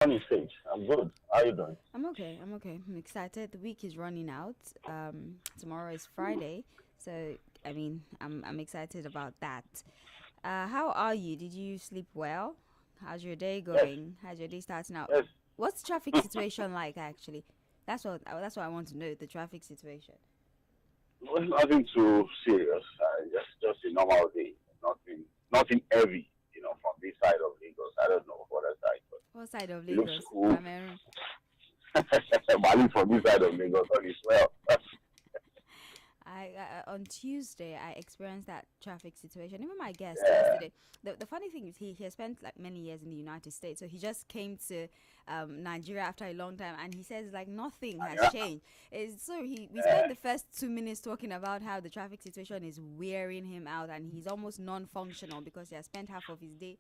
Morning, Sage. I'm good. How you doing? I'm okay. I'm okay. I'm excited. The week is running out. Tomorrow is Friday, so I'm excited about that. How are you? Did you sleep well? How's your day Yes, going? How's your day starting out? yes. What's the traffic situation like actually? That's what I want to know. The traffic situation. Well, nothing too serious. Just a normal day. Nothing heavy. From this side of Lagos. I don't know what other side, but What side of it looks Lagos? cool. Cameroon. But at least from this side of Lagos, all is well. I on Tuesday I experienced that traffic situation. Even my guest Yeah, yesterday. The funny thing is he has spent like many years in the United States, so he just came to Nigeria after a long time, and he says like nothing has yeah, changed. So we spent yeah. the first 2 minutes talking about how the traffic situation is wearing him out, and he's almost non-functional because he has spent half of his day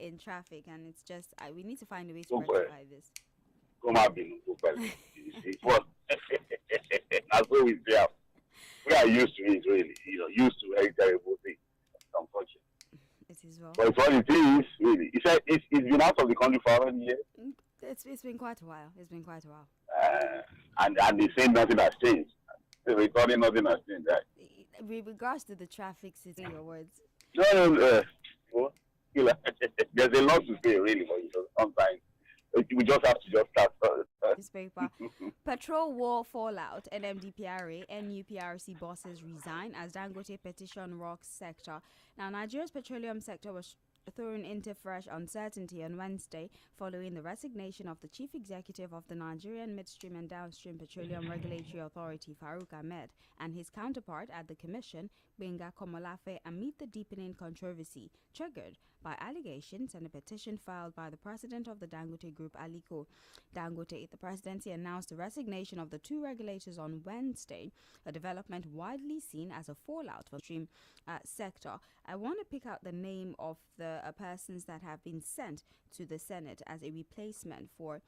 in traffic, and it's just we need to find a way to Super. rectify this. Come on, being super. You see, well, that's what we say. We are used to it, really. Used to very terrible things. Unfortunately. It is well. But it's what it is, really. He said it's been out of the country for how many years? It's been quite a while. It's been quite a while. And they say nothing has changed. They're recording nothing has changed. Right? With regards to the traffic situation, your words. No, no, well, there's a lot to say, really, but sometimes we just have to just start. Newspaper. Petrol war fallout. NMDPRA, NUPRC bosses resign as Dangote petition rocks sector. Now, Nigeria's petroleum sector was thrown into fresh uncertainty on Wednesday following the resignation of the chief executive of the Nigerian Midstream and Downstream Petroleum Regulatory Authority, Farouk Ahmed, and his counterpart at the commission, Benga Komolafe, amid the deepening controversy triggered by allegations and a petition filed by the president of the Dangote Group, Aliko Dangote. The presidency announced the resignation of the two regulators on Wednesday, a development widely seen as a fallout for the stream sector. I want to pick out the name of the persons that have been sent to the Senate as a replacement for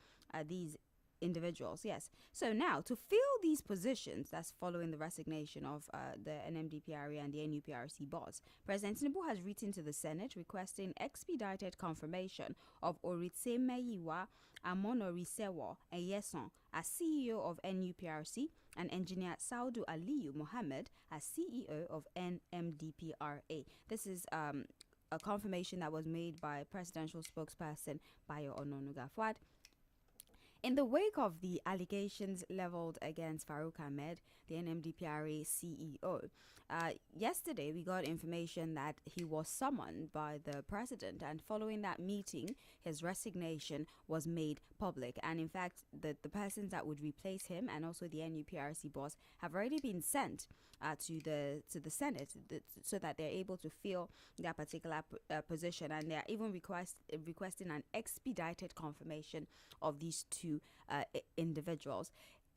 these individuals. Yes. So now to fill these positions, that's following the resignation of the NMDPRA and the NUPRC boss, President Tinubu has written to the Senate requesting expedited confirmation of Oritsmeyiwa Amonorisewo Eyeson as CEO of NUPRC and engineer Saudu Aliyu Mohammed as CEO of NMDPRA. This is a confirmation that was made by presidential spokesperson Bayo Ononuga. In the wake of the allegations leveled against Farouk Ahmed, the NMDPRA CEO, yesterday we got information that he was summoned by the president, and following that meeting, his resignation was made public. And in fact, the persons that would replace him and also the NUPRC boss have already been sent to the Senate so that they're able to fill that particular position, and they're even requesting an expedited confirmation of these two individuals.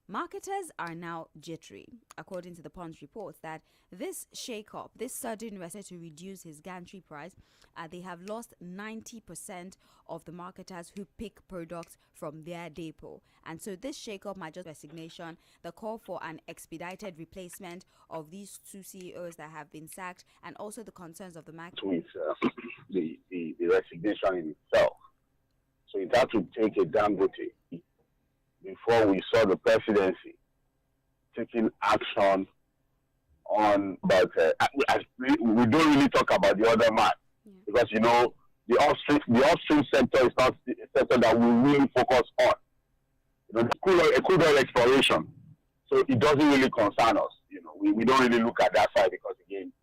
Marketers are now jittery, according to the Punch reports, that this shake-up, this sudden reset to reduce his gantry price, they have lost 90% of the marketers who pick products from their depot. And so this shake-up might just resignation, the call for an expedited replacement of these two CEOs that have been sacked, and also the concerns of the market. With the resignation in itself. So it had to take a Dangote before we saw the presidency taking action on, but we don't really talk about the other man, because the upstream sector is not the sector that we really focus on. The crude oil exploration, so it doesn't really concern us. We don't really look at that side, because again,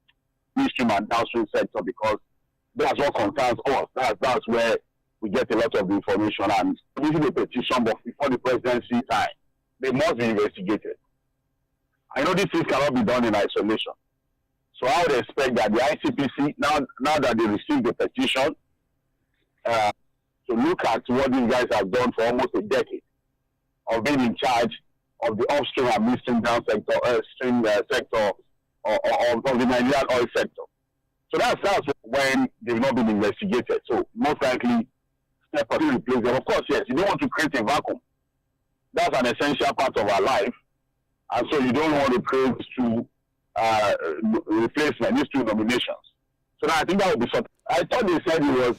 midstream and downstream sector, because that's what concerns us. That's where we get a lot of the information. And this is a petition, but before the presidency time, they must be investigated. I know these things cannot be done in isolation. So I would expect that the ICPC, now that they received the petition, to look at what these guys have done for almost a decade of being in charge of the upstream and midstream down sector, sector of the Nigerian oil sector. So that's when they've not been investigated. So most likely, step up to replace them. Of course, yes, you don't want to create a vacuum. That's an essential part of our life. And so you don't want to create these two replacement, these two nominations. So I think that would be something. I thought they said it was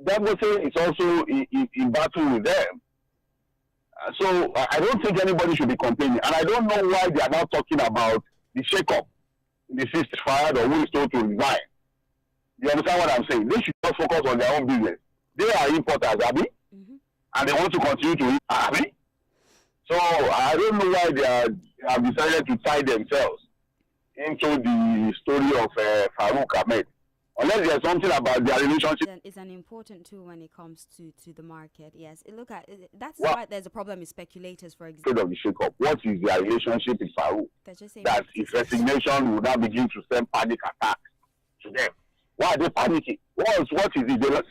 Dangote is also in battle with them. So I don't think anybody should be complaining. And I don't know why they are now talking about the shake-up, the sister fired or who is told to resign. You understand what I'm saying? They should just focus on their own business. They are importers, Abby, and they want to continue to eat, Abby. So I don't know why they have decided to tie themselves into the story of Farouk Ahmed. Unless there's something about their relationship. It's an important tool when it comes to the market. Yes, look at that's why there's a problem with speculators, for example. Of the shake-up. What is their relationship with Farouk? That his resignation will now begin to send panic attacks to them. Why are they panicking? What is it?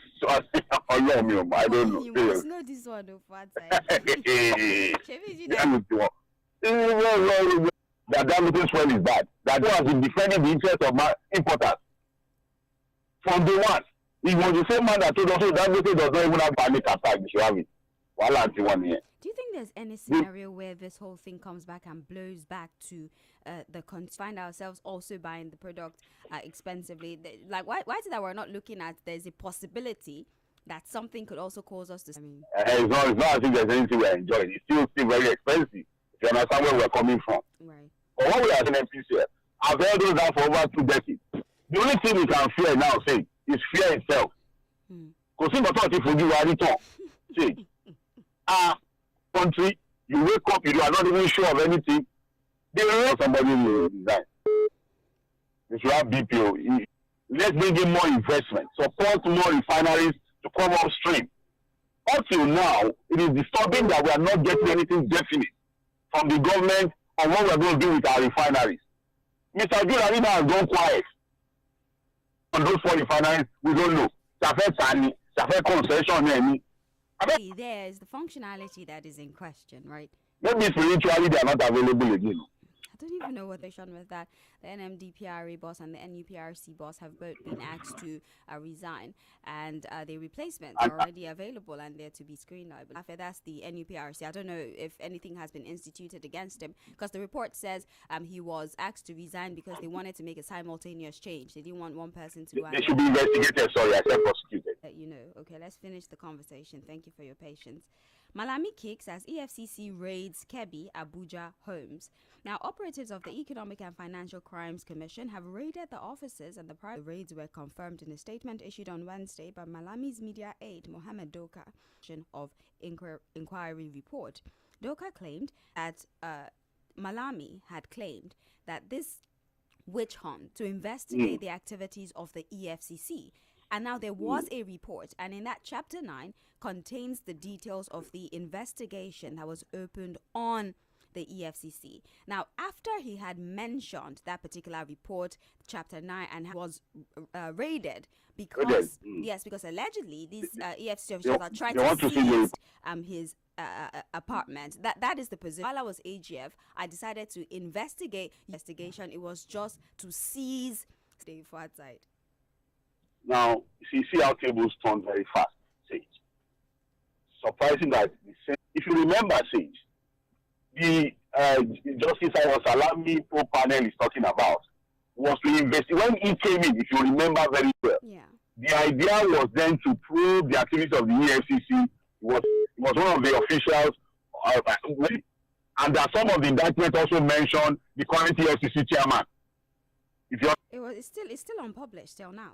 I don't know. You must know this one, that Dangote's friend is bad. That has been defending the interest of my importers from day one. He was the same man that told us that Dangote does not even have panic attack. They should have it. Do you think there's any scenario where this whole thing comes back and blows back to find ourselves also buying the product expensively? Like, why is it that we're not looking at there's a possibility that something could also cause us to... it's not as if there's anything we're enjoying. It's still very expensive. If you understand where we're coming from. Right. But what we are in MPC, I've held those down for over 2 decades. The only thing we can fear now, say, is fear itself. Country, you wake up, you are not even sure of anything. They will somebody will resign. You should have BPO. Let's bring in more investment, support more refineries to come upstream. Until now, it is disturbing that we are not getting anything definite from the government on what we are going to do with our refineries. Mr. Jularina has gone quiet on those 4 refineries. We don't know. Concession. There's the functionality that is in question, right? Maybe spiritually they are not available again. I don't even know what they're with that. The NMDPRA boss and the NUPRC boss have both been asked to resign, and their replacements are already available and they're to be screened. After that's the NUPRC. I don't know if anything has been instituted against him, because the report says he was asked to resign because they wanted to make a simultaneous change. They didn't want one person to... They should be investigated, sorry, I said prosecuted. Okay, let's finish the conversation. Thank you for your patience. Malami kicks as EFCC raids Kebbi, Abuja homes. Now, operatives of the Economic and Financial Crimes Commission have raided the offices, and the raids were confirmed in a statement issued on Wednesday by Malami's media aide, Mohammed Doka, of inquiry report. Doka claimed that Malami had claimed that this witch hunt to investigate the activities of the EFCC. And now there was a report, and in that Chapter 9 contains the details of the investigation that was opened on the EFCC. Now, after he had mentioned that particular report, Chapter 9, and was raided because, because allegedly these EFCC officials are trying to seize his apartment. That is the position. While I was AGF, I decided to investigate. Investigation, it was just to seize the forward side. Now, you see how tables turn very fast, Sage. Surprising that, if you remember, Sage, the Justice Salami Pro panel is talking about was to investigate. When he came in, if you remember very well, the idea was then to probe the activities of the EFCC. Was one of the officials, and that some of the indictments also mentioned the current EFCC chairman. It's still unpublished till now.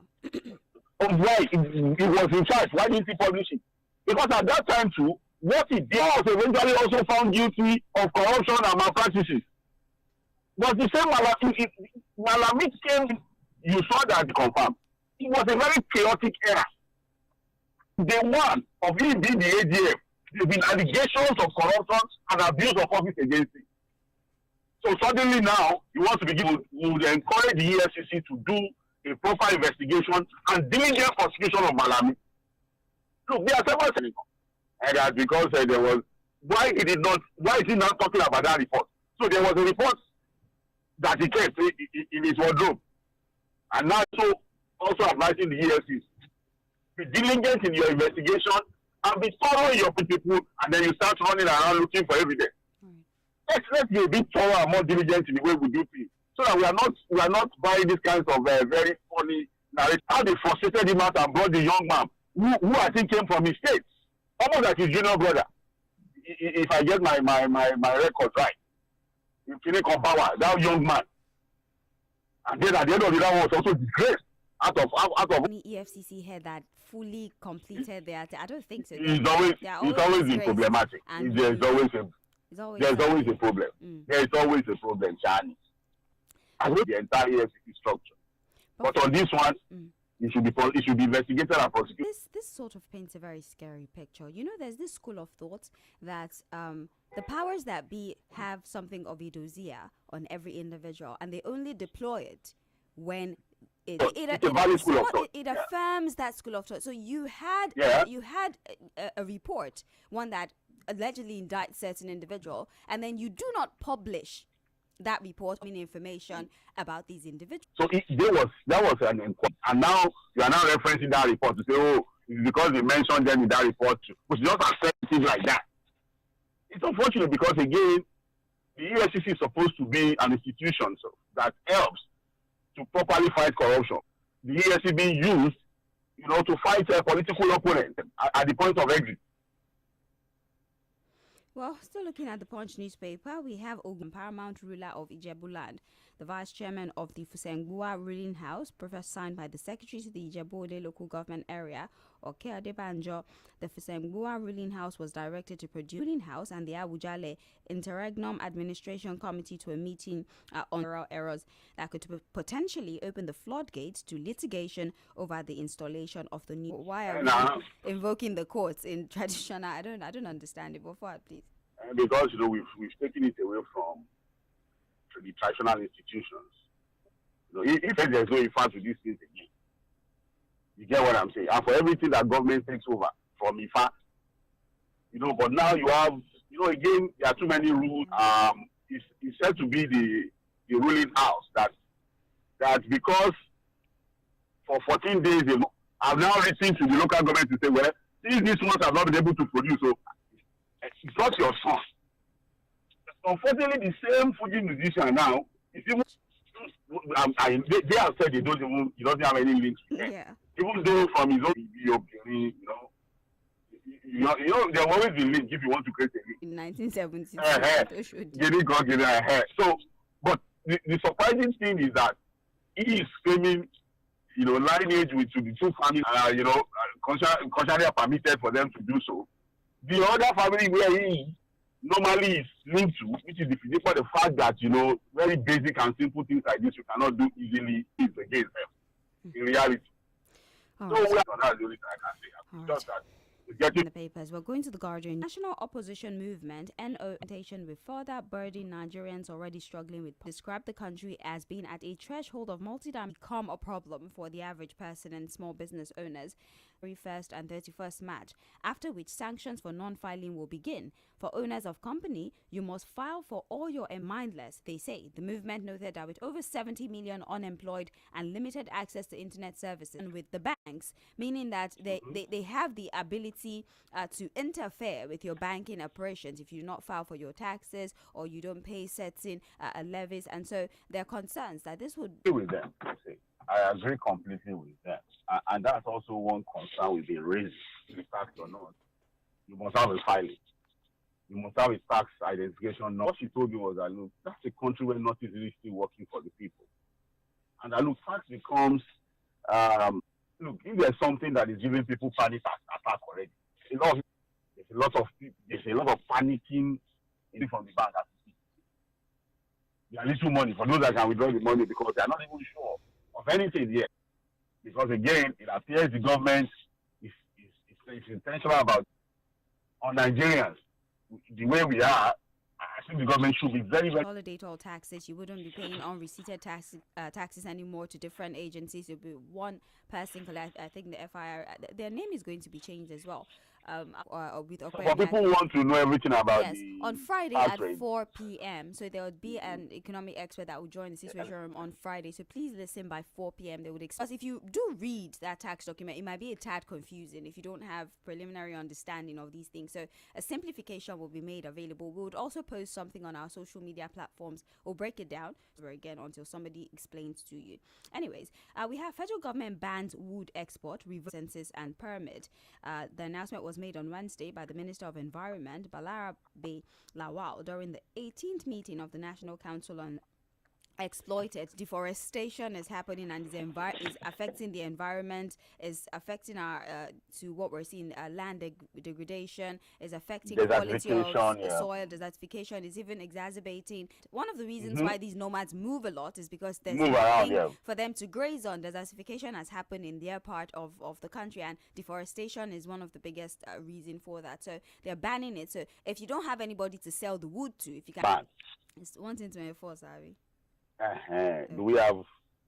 Why? It was in charge. Why didn't he publish it? Because at that time too, what he did was eventually also found guilty of corruption and malpractices. But the same Malami came, you saw that confirmed. It was a very chaotic era. Day one of him being the AGF, there's been allegations of corruption and abuse of office against him. So suddenly now, he wants to begin, would encourage the EFCC to do a proper investigation and diligent prosecution of Malami. Look, there are several things. And that's because there was, why is he not talking about that report? So there was a report that he kept in his wardrobe. And now also advising the EFCC. Be diligent in your investigation and be thorough in your people, and then you start running around looking for evidence. Let's be a bit thorough and more diligent in the way we do things, so that we are not buying these kinds of very funny narratives. How they frustrated him out and brought the young man who I think came from his state, almost like his junior brother. If I get my records right, Fᴜᴜ Power, that young man, and then at the end of the day was also disgraced out of. Any EFCC head that fully completed their. I don't think so. It's always been problematic. There's always a problem. There's always a problem, Chani. I know the entire EFCC structure, but on this one. It should be investigated and prosecuted. This sort of paints a very scary picture. You know, there's this school of thought that the powers that be have something of a dossier on every individual, and they only deploy it when it affirms that school of thought. So you had a report, one that allegedly indicts certain individual, and then you do not publish that report or information about these individuals. So that was an inquiry, and now you are now referencing that report to say, oh, it's because they mentioned them in that report too. But just accept things like that. It's unfortunate because again, the EFCC is supposed to be an institution that helps to properly fight corruption. The EFCC being used, to fight a political opponent at the point of exit. Well, still looking at the Punch newspaper, we have Ogun, paramount ruler of Ijebuland, the vice chairman of the Fᴜᴜ ruling house, professor signed by the secretary to the Ijebu local government area, Oke Adebanjo. The Fᴜᴜ ruling house was directed to produce ruling house and the Awujale Interregnum Administration Committee to a meeting on errors that could potentially open the floodgates to litigation over the installation of the new. Why are we invoking the courts in traditional? I don't understand it. Before, please. Because we've taken it away from the traditional institutions. If there's no impact to these things again, you get what I'm saying. And for everything that government takes over from IFA, but now you have, again, there are too many rules. It's said to be the ruling house that because for 14 days I've now written to the local government to say, well, since these ones have not been able to produce, so it's not your son. Unfortunately, the same Fuji musician now, they have said he doesn't have any links with them. Yeah. Even though from his own video, there have always been links if you want to create a link. In 1970s. So, but the surprising thing is that he is claiming, lineage with the two families, conscientiously permitted for them to do so. The other family where he is normally is linked to, which is the fact that, very basic and simple things like this you cannot do easily is against them in reality. All so right. That's the only thing I can say. All Just right. that In the papers, we're going to the Guardian. National opposition movement (NO) with further burden Nigerians already struggling with describe the country as being at a threshold of become a problem for the average person and small business owners. 1st and 31st March, after which sanctions for non-filing will begin. For owners of company, you must file for all your mindless, they say. The movement noted that with over 70 million unemployed and limited access to internet services and with the banks, meaning that they have the ability to interfere with your banking operations if you do not file for your taxes or you don't pay certain levies. And so there are concerns that this would... With them, I agree completely with that. And that's also one concern we've been raising, tax or not. You must have a filing. You must have a tax identification. What she told me was that, look, that's a country where nothing is really still working for the people. And that, look, tax becomes, look, if there's something that is giving people panic attack already, there's a lot of panicking from the bank. There are little money for those that can withdraw the money because they are not even sure of anything yet. Because again, it appears the government is intentional about on Nigerians. The way we are, I think the government should be very, very... Consolidate all taxes. You wouldn't be paying unreceipted taxes anymore to different agencies. It will be one person collect. I think the FIR, their name is going to be changed as well. with For people who want to know everything about on Friday at 4 p.m. So there would be an economic expert that will join the situation room on Friday. So please listen by 4 p.m. They would because if you do read that tax document, it might be a tad confusing if you don't have preliminary understanding of these things. So a simplification will be made available. We would also post something on our social media platforms. We'll break it down again until somebody explains to you. Anyways, we have federal government bans wood export, reverse census and permit. The announcement was made on Wednesday by the Minister of Environment, Balarabe Lawal, during the 18th meeting of the National Council on Exploited. Deforestation is happening and is affecting the environment, is affecting our to what we're seeing, land degradation, is affecting quality of soil. Desertification is even exacerbating. One of the reasons why these nomads move a lot is because there's nothing for them to graze on. Desertification has happened in their part of the country, and deforestation is one of the biggest reason for that. So they're banning it. So if you don't have anybody to sell the wood to, if you can, it's 1 thing to enforce, Harry. Do we have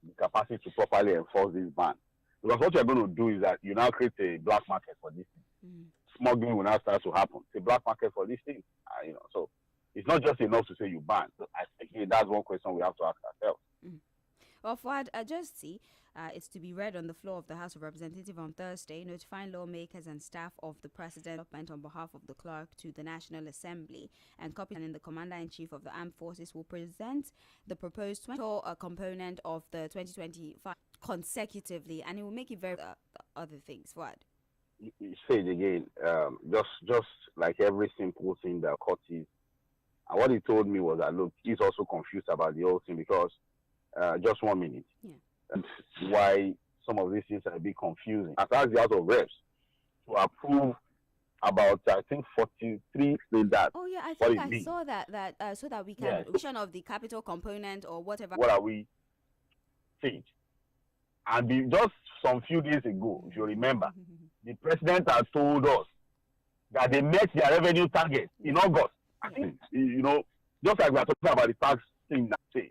the capacity to properly enforce this ban? Because what you're going to do is that you now create a black market for this thing. Smuggling will now start to happen. It's a black market for this thing. So it's not just enough to say you ban. So again, that's one question we have to ask ourselves. Well, Fuad, just see, it's to be read on the floor of the House of Representatives on Thursday, notifying lawmakers and staff of the President on behalf of the clerk to the National Assembly. And in the Commander-in-Chief of the Armed Forces will present the proposed component of the 2025 consecutively, and it will make it very other things. What? You say it again, just like every simple thing that court is. And what he told me was that, look, he's also confused about the whole thing because just 1 minute. Yeah. And why some of these things are a bit confusing. As the House of Reps to approve about, I think, 43 that. Oh, yeah, I think I saw that so that we can vision of the capital component or whatever. What are we saying? And just some few days ago, if you remember, the president has told us that they met their revenue target in August. I think, just like we are talking about the tax thing that say.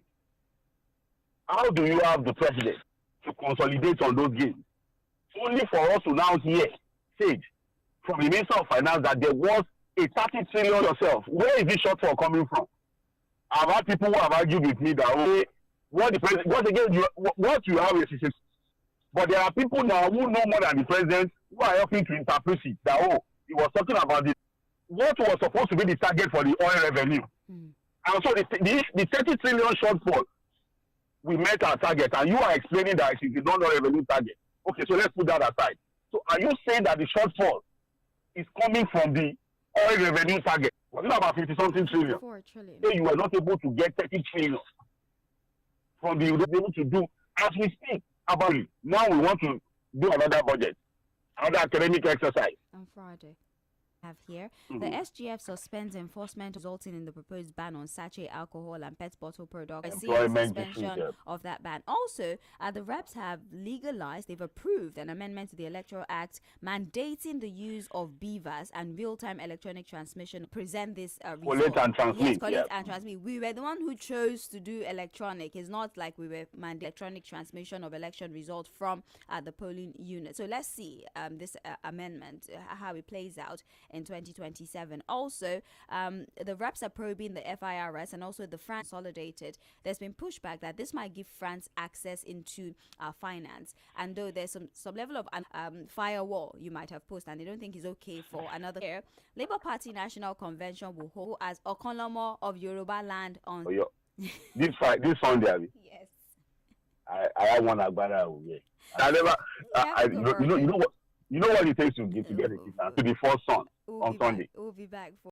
How do you have the president to consolidate on those gains? Only for us to now hear, Sage, from the Minister of Finance that there was a 30 trillion yourself. Where is this shortfall coming from? I've had people who have argued with me that, what the president, what again, what you have is, but there are people now who know more than the president who are helping to interpret it. That, he was talking about this. What was supposed to be the target for the oil revenue? And so the 30 trillion shortfall, we met our target, and you are explaining that it is not a revenue target. Okay, so let's put that aside. So are you saying that the shortfall is coming from the oil revenue target? Was it about 50-something trillion? 4 trillion. So you were not able to get 30 trillion from the you were able to do as we speak about it. Now we want to do another budget, another academic exercise. On Friday. Have here the SGF suspends enforcement resulting in the proposed ban on sachet alcohol and pet bottle products. I see the suspension of that ban. Also, the reps have legalized, they've approved an amendment to the Electoral Act mandating the use of beavers and real-time electronic transmission. Present this collect and transmit. Yes, collect and transmit. We were the one who chose to do electronic. It's not like we were mandating electronic transmission of election results from the polling unit. So let's see this amendment, how it plays out in 2027. Also, the reps are probing the FIRS and also the France Consolidated. There's been pushback that this might give France access into finance, and though there's some level of firewall you might have posted, and they don't think is okay for another year. Labour Party National Convention will hold as Okonlomo of Yoruba land on this Sunday. Yes, I have one agbada. I never. You know what it takes to get a to the first son on Sunday. We'll be back for